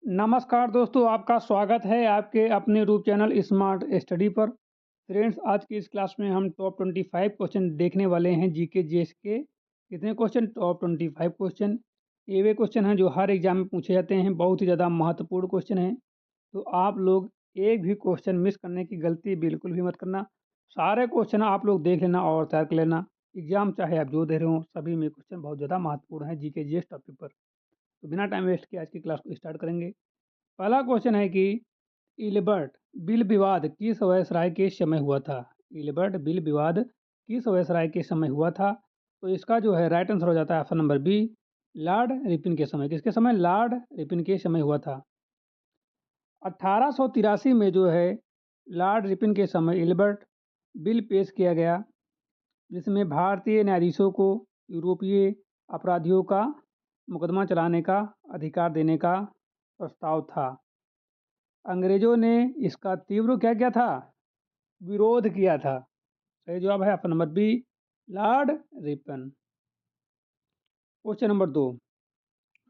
नमस्कार दोस्तों, आपका स्वागत है आपके अपने यूट्यूब चैनल स्मार्ट स्टडी पर। फ्रेंड्स, आज की इस क्लास में हम टॉप 25 क्वेश्चन देखने वाले हैं जीके जीएस के। कितने क्वेश्चन? Top 25 question. ये वे क्वेश्चन हैं जो हर एग्जाम में पूछे जाते हैं, बहुत ही ज़्यादा महत्वपूर्ण क्वेश्चन हैं। तो आप लोग एक भी क्वेश्चन मिस करने की गलती बिल्कुल भी मत करना। सारे क्वेश्चन आप लोग देख लेना और तैयार कर लेना। एग्जाम चाहे आप जो दे रहे हो, सभी में क्वेश्चन बहुत ज़्यादा महत्वपूर्ण है जीके जीएस टॉपिक पर। तो बिना टाइम वेस्ट किए आज की क्लास को स्टार्ट करेंगे। पहला क्वेश्चन है कि इल्बर्ट बिल विवाद किस वायसराय के समय हुआ था? इल्बर्ट बिल विवाद किस वायसराय के समय हुआ था? तो इसका जो है राइट आंसर हो जाता है option number B, Lord Ripon के समय। किसके समय? लॉर्ड रिपन के समय हुआ था। 1883 में जो है लॉर्ड रिपन के समय इल्बर्ट बिल पेश किया गया, जिसमें भारतीय न्यायाधीशों को यूरोपीय अपराधियों का मुकदमा चलाने का अधिकार देने का प्रस्ताव था। अंग्रेजों ने इसका तीव्र क्या किया था? विरोध किया था। सही जवाब है option number B, Lord Ripon. Question number 2,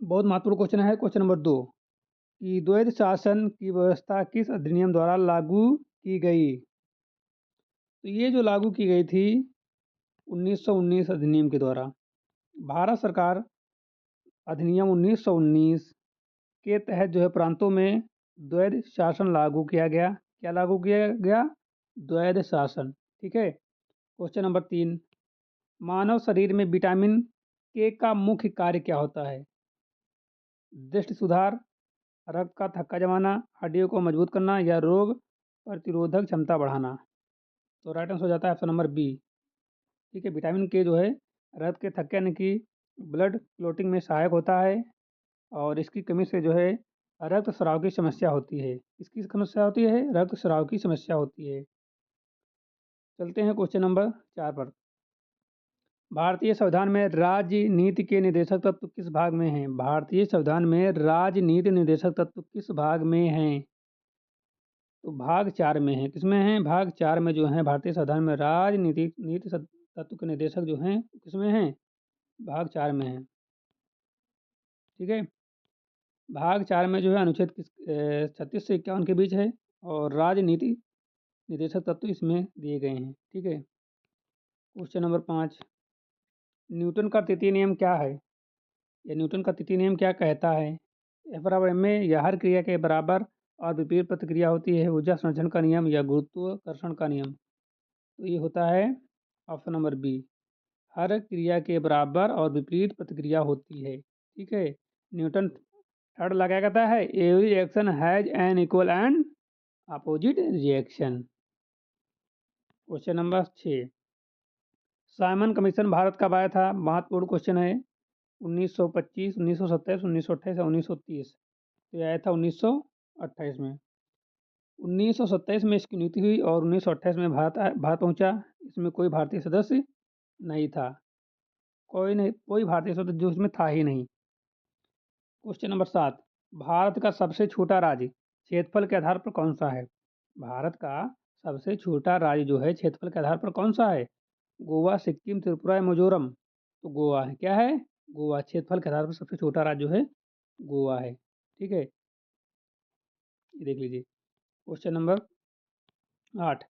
बहुत महत्वपूर्ण क्वेश्चन है। क्वेश्चन नंबर 2 कि द्वैध शासन की व्यवस्था किस अधिनियम द्वारा लागू की गई? तो ये जो लागू की गई थी 1919 अधिनियम के द्वारा। भारत सरकार अधिनियम 1919 के तहत जो है प्रांतों में द्वैध शासन लागू किया गया। क्या लागू किया गया? द्वैध शासन। ठीक है। क्वेश्चन नंबर 3, मानव शरीर में विटामिन के का मुख्य कार्य क्या होता है? दृष्टि सुधार, रक्त का थक्का जमाना, हड्डियों को मजबूत करना या रोग प्रतिरोधक क्षमता बढ़ाना। तो राइट आंसर हो जाता है ऑप्शन नंबर बी। ठीक है। विटामिन के जो है रक्त के थक्के यानी कि ब्लड क्लोटिंग में सहायक होता है, और इसकी कमी से जो है रक्त स्राव की समस्या होती है। इसकी समस्या होती है, रक्त स्राव की समस्या होती है। चलते हैं क्वेश्चन नंबर 4 पर। भारतीय संविधान में राजनीति के निर्देशक तत्व किस भाग में हैं? भारतीय संविधान में राजनीति निर्देशक तत्व किस भाग में हैं? तो भाग 4 में है। किसमें है? भाग 4 में जो है भारतीय संविधान में राजनीति तत्व के निर्देशक जो हैं किसमें हैं? भाग 4 में है। ठीक है। भाग 4 में जो है अनुच्छेद 36 से 51 के बीच है, और राजनीति निर्देशक तत्व इसमें दिए गए हैं। ठीक है। क्वेश्चन नंबर 5, न्यूटन का तृतीय नियम क्या है? या न्यूटन का तृतीय नियम क्या कहता है? एफ बराबर एम ए, या हर क्रिया के बराबर और विपरीत प्रतिक्रिया होती है, ऊर्जा संरक्षण का नियम या गुरुत्वाकर्षण का नियम। तो ये होता है ऑप्शन नंबर बी, हर क्रिया के बराबर और विपरीत प्रतिक्रिया होती है। ठीक है। न्यूटन थर्ड लगा कहता है every reaction has an equal and opposite reaction. Question number 6, Simon commission Bharat कब आया था? महत्वपूर्ण क्वेश्चन है। 1925, 1927, 1928 या 1930? तो ये आया था 1928 में। 1927 में इसकी नियुक्ति हुई और 1928 में भारत पहुंचा। इसमें कोई भारतीय सदस्य नहीं था। कोई भारतीय सदस्य जो इसमें था ही नहीं। क्वेश्चन नंबर 7, भारत का सबसे छोटा राज्य क्षेत्रफल के आधार पर कौन सा है? भारत का सबसे छोटा राज्य जो है क्षेत्रफल के आधार पर कौन सा है? गोवा, सिक्किम, त्रिपुरा या मिजोरम? तो गोवा है। क्या है? गोवा। क्षेत्रफल के आधार पर सबसे छोटा राज्य जो है गोवा है। ठीक है। ये देख लीजिए। क्वेश्चन नंबर 8,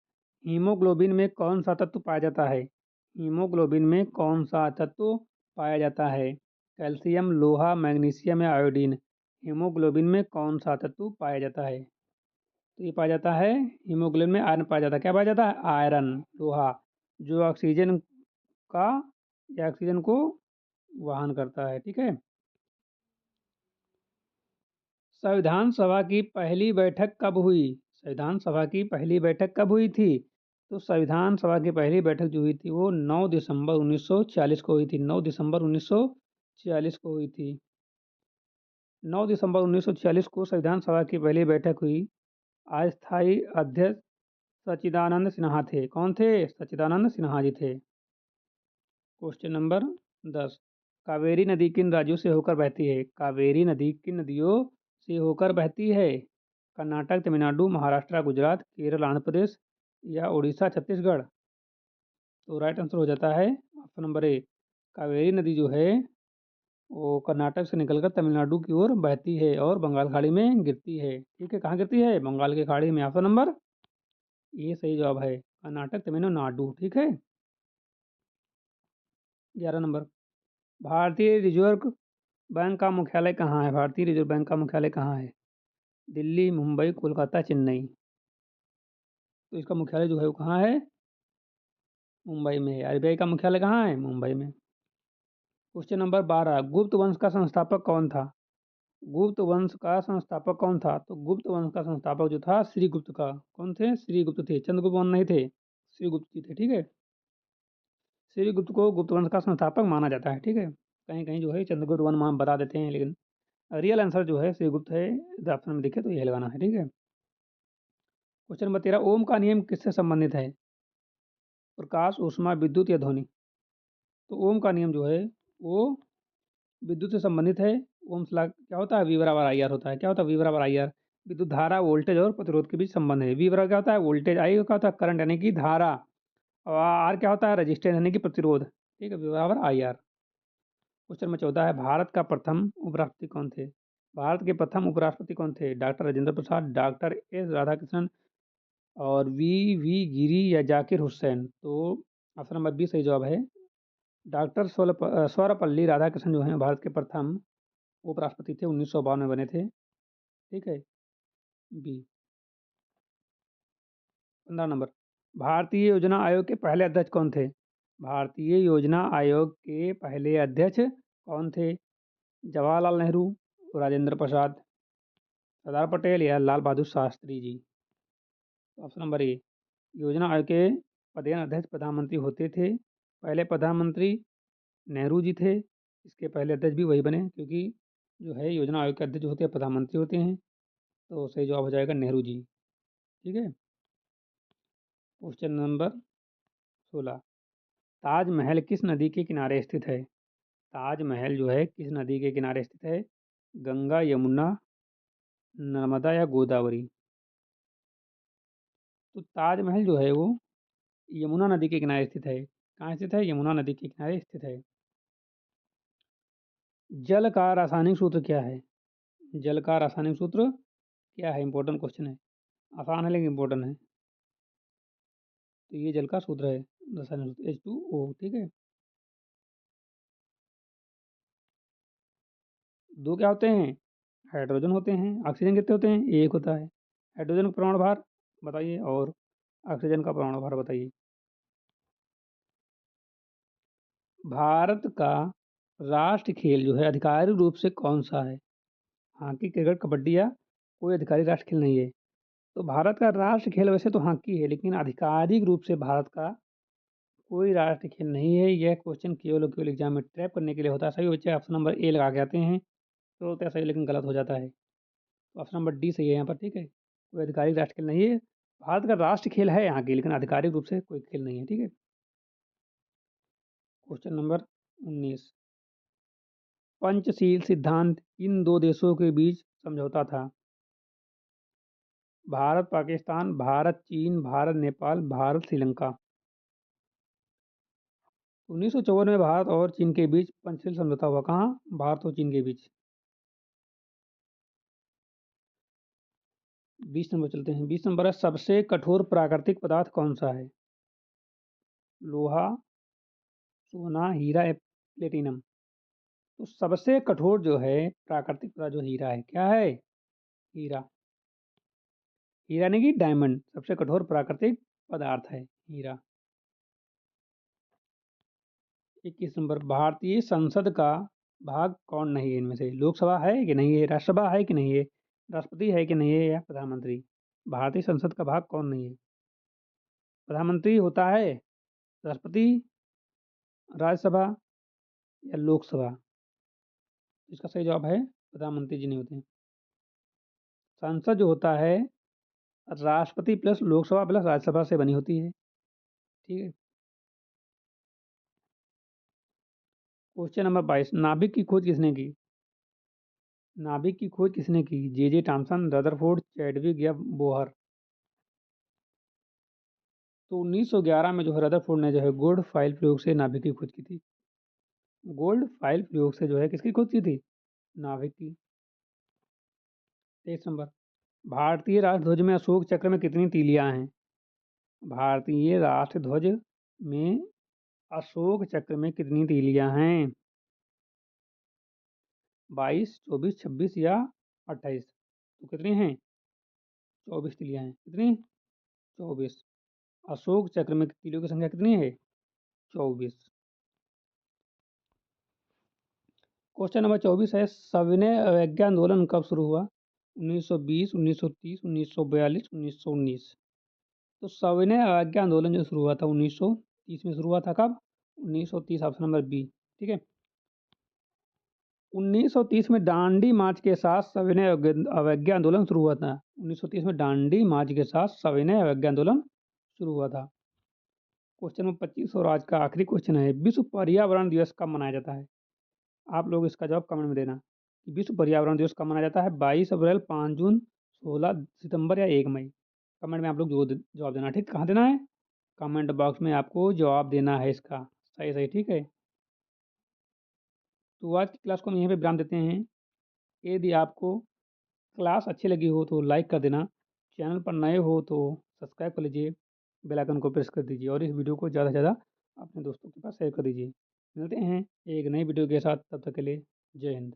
हीमोग्लोबिन में कौन सा तत्व पाया जाता है? हीमोग्लोबिन में कौन सा तत्व पाया जाता है? कैल्शियम, लोहा, मैग्नीशियम या आयोडीन? हीमोग्लोबिन में कौन सा तत्व पाया जाता है? तो ये पाया जाता है, हीमोग्लोबिन में आयरन पाया जाता है। क्या पाया जाता है? आयरन, लोहा, जो ऑक्सीजन का या ऑक्सीजन को वहन करता है। ठीक है। संविधान सभा की पहली बैठक कब हुई? संविधान सभा की पहली बैठक कब हुई थी? तो संविधान सभा की पहली बैठक जो हुई थी वो 9 दिसंबर 1946 को हुई थी। 9 दिसंबर 1946 को हुई थी। 9 दिसंबर 1946 को संविधान सभा की पहली बैठक हुई। अस्थायी अध्यक्ष सच्चिदानंद सिन्हा थे। कौन थे? सच्चिदानंद सिन्हा जी थे। क्वेश्चन नंबर 10, कावेरी नदी किन राज्यों से होकर बहती है? कावेरी नदी किन नदियों से होकर बहती है? कर्नाटक, तमिलनाडु, महाराष्ट्र, गुजरात, केरल, आंध्र प्रदेश या उड़ीसा, छत्तीसगढ़? तो राइट आंसर हो जाता है ऑप्शन नंबर ए, कावेरी नदी जो है वो कर्नाटक से निकलकर तमिलनाडु की ओर बहती है और बंगाल खाड़ी में गिरती है। ठीक है, कहाँ गिरती है? बंगाल की खाड़ी में। ऑप्शन नंबर ये सही जवाब है, कर्नाटक तमिलनाडु। ठीक है। 11 नंबर, भारतीय रिजर्व बैंक का मुख्यालय कहाँ है? भारतीय रिजर्व बैंक का मुख्यालय कहाँ है? दिल्ली, मुंबई, कोलकाता, चेन्नई। तो इसका मुख्यालय जो है वो कहाँ है? मुंबई में है। आरबीआई का मुख्यालय कहाँ है? मुंबई में। क्वेश्चन नंबर 12, गुप्त वंश का संस्थापक कौन था? गुप्त वंश का संस्थापक कौन था? तो गुप्त वंश का संस्थापक जो था, श्रीगुप्त का। कौन थे? श्रीगुप्त थे, चंद्रगुप्त मौर्य नहीं थे, श्रीगुप्त जी थे। ठीक है। श्रीगुप्त को गुप्त वंश का संस्थापक माना जाता है। ठीक है। कहीं कहीं जो है चंद्रगुप्त वन मान बता देते हैं, लेकिन रियल आंसर जो है श्रीगुप्त है। ऑप्शन में दिखे तो ये लगाना है। ठीक है। क्वेश्चन नंबर 13, ओम का नियम किससे संबंधित है? प्रकाश, ऊष्मा, विद्युत या ध्वनि। तो ओम का नियम जो है वो विद्युत से संबंधित है। ओम्स लॉ क्या होता है? वी बराबर आई आर होता है। क्या होता है? वी बराबर आई आर। विद्युत धारा, वोल्टेज और प्रतिरोध के बीच संबंध है। वी बराबर क्या होता है? वोल्टेज। आई क्या होता है? करंट यानी कि धारा। और आर क्या होता है? रजिस्टेंस यानी कि प्रतिरोध। ठीक है, वी बराबर आई आर। क्वेश्चन नंबर 14 है, भारत का प्रथम उपराष्ट्रपति कौन थे? भारत के प्रथम उपराष्ट्रपति कौन थे? Doctor Rajendra Prasad, doctor S Radhakrishnan और वी वी गिरी या जाकिर हुसैन। तो ऑप्शन नंबर बी सही जवाब है। डॉक्टर सर्वपल्ली राधाकृष्णन जो हैं भारत के प्रथम उपराष्ट्रपति थे, 1952 में बने थे। ठीक है। बी। 15 नंबर, भारतीय योजना आयोग के पहले अध्यक्ष कौन थे? भारतीय योजना आयोग के पहले अध्यक्ष कौन थे? जवाहरलाल नेहरू, राजेंद्र प्रसाद, सरदार पटेल या Lal Bahadur Shastri ji. Option number A, योजना आयोग के पदेन अध्यक्ष प्रधानमंत्री होते थे। पहले प्रधानमंत्री नेहरू जी थे। इसके पहले अध्यक्ष भी वही बने, क्योंकि जो है योजना आयोग के अध्यक्ष जो होते हैं प्रधानमंत्री होते हैं। तो सही जवाब हो जाएगा नेहरू जी। ठीक है। क्वेश्चन नंबर 16, ताजमहल किस नदी के किनारे स्थित है? ताजमहल जो है किस नदी के किनारे स्थित है? गंगा, यमुना, नर्मदा या गोदावरी। तो ताजमहल जो है वो यमुना नदी के किनारे स्थित है। कहाँ स्थित है? यमुना नदी के किनारे स्थित है। जल का रासायनिक सूत्र क्या है? जल का रासायनिक सूत्र क्या है? इंपॉर्टेंट क्वेश्चन है। आसान है लेकिन इंपॉर्टेंट है। तो ये जल का सूत्र है, रासायनिक सूत्र H2O। ठीक है। दो क्या होते हैं? हाइड्रोजन होते हैं। ऑक्सीजन कितने होते हैं? एक होता है। हाइड्रोजन का परमाणु भार बताइए और ऑक्सीजन का परमाणु भार बताइए। भारत का राष्ट्र खेल जो है आधिकारिक रूप से कौन सा है? हॉकी, क्रिकेट, कबड्डी या कोई आधिकारिक राष्ट्र खेल नहीं है। तो भारत का राष्ट्र खेल वैसे तो हॉकी है, लेकिन आधिकारिक रूप से भारत का कोई राष्ट्र खेल नहीं है। यह क्वेश्चन केवल और केवल एग्जाम में ट्रैप करने के लिए होता है। सभी बच्चे ऑप्शन नंबर ए लगा के आते हैं, तो बोलते हैं सही, लेकिन गलत हो जाता है। तो ऑप्शन नंबर डी सही है यहाँ पर। ठीक है, कोई आधिकारिक राष्ट्र खेल नहीं है। भारत का राष्ट्र खेल है यहाँ की, लेकिन आधिकारिक रूप से कोई खेल नहीं है। ठीक है। क्वेश्चन नंबर 19, पंचशील सिद्धांत इन दो देशों के बीच समझौता था? भारत पाकिस्तान, भारत चीन, भारत नेपाल, भारत श्रीलंका। 1954 में भारत और चीन के बीच पंचशील समझौता हुआ। कहाँ? भारत और चीन के बीच। 20 नंबर चलते हैं। 20 नंबर है, सबसे कठोर प्राकृतिक पदार्थ कौन सा है? लोहा, सोना, हीरा या प्लेटिनम। तो सबसे कठोर जो है प्राकृतिक पदार्थ जो हीरा है, क्या है? हीरा। हीरा यानी कि डायमंड सबसे कठोर प्राकृतिक पदार्थ है, हीरा। 21 नंबर, भारतीय संसद का भाग कौन नहीं है इनमें से? लोकसभा है कि नहीं है? राज्यसभा है कि नहीं है? राष्ट्रपति है कि नहीं है या प्रधानमंत्री? भारतीय संसद का भाग कौन नहीं है? प्रधानमंत्री होता है, राष्ट्रपति, राज्यसभा या लोकसभा। इसका सही जवाब है प्रधानमंत्री जी नहीं होते हैं। संसद जो होता है राष्ट्रपति प्लस लोकसभा प्लस राज्यसभा से बनी होती है। ठीक है। क्वेश्चन नंबर 22, नाभिक की खोज किसने की? नाभिक की खोज किसने की? जे थॉमसन, रदरफोर्ड, चैडविक या बोहर। तो 1911 में जो है रदरफोर्ड ने जो है गुड फाइल प्रयोग से नाभिक की खोज की थी। गोल्ड फाइल प्रयोग से जो है किसकी खोज की थी? नाभिक की। 23 नंबर, भारतीय राष्ट्रध्वज में अशोक चक्र में कितनी तीलियां हैं? भारतीय राष्ट्रध्वज में अशोक चक्र में कितनी तीलियां हैं? 22, 24, 26 या 28? तो कितनी हैं? 24 तीलियां हैं। कितनी? 24। अशोक चक्र में तीलियों की संख्या कितनी है? 24। क्वेश्चन नंबर 24 है, सविनय अवज्ञा आंदोलन कब शुरू हुआ? 1920, 1930, 1942, 1919? तो सविनय अवज्ञा आंदोलन जो शुरू हुआ था 1930 में शुरू हुआ था। कब? 1930, ऑप्शन नंबर बी। ठीक है। 1930 में दांडी मार्च के साथ सविनय अवज्ञा आंदोलन शुरू हुआ था। 1930 में दांडी मार्च के साथ सविनय अवज्ञा आंदोलन शुरू हुआ था। क्वेश्चन नंबर 25 और आज का आखिरी क्वेश्चन है, विश्व पर्यावरण दिवस कब मनाया जाता है? आप लोग इसका जवाब कमेंट में देना कि विश्व पर्यावरण दिवस कब मनाया जाता है? 22 अप्रैल, 5 जून, 16 सितंबर या 1 मई? कमेंट में आप लोग जवाब देना। ठीक, कहाँ देना है? कमेंट बॉक्स में आपको जवाब देना है इसका सही सही। ठीक है, तो आज की क्लास को हम यहीं पे विराम देते हैं। यदि आपको क्लास अच्छी लगी हो तो लाइक कर देना, चैनल पर नए हो तो सब्सक्राइब कर लीजिए, बेल आइकन को प्रेस कर दीजिए और इस वीडियो को ज़्यादा से ज़्यादा अपने दोस्तों के पास शेयर कर दीजिए। मिलते हैं एक नई वीडियो के साथ, तब तक के लिए जय हिंद।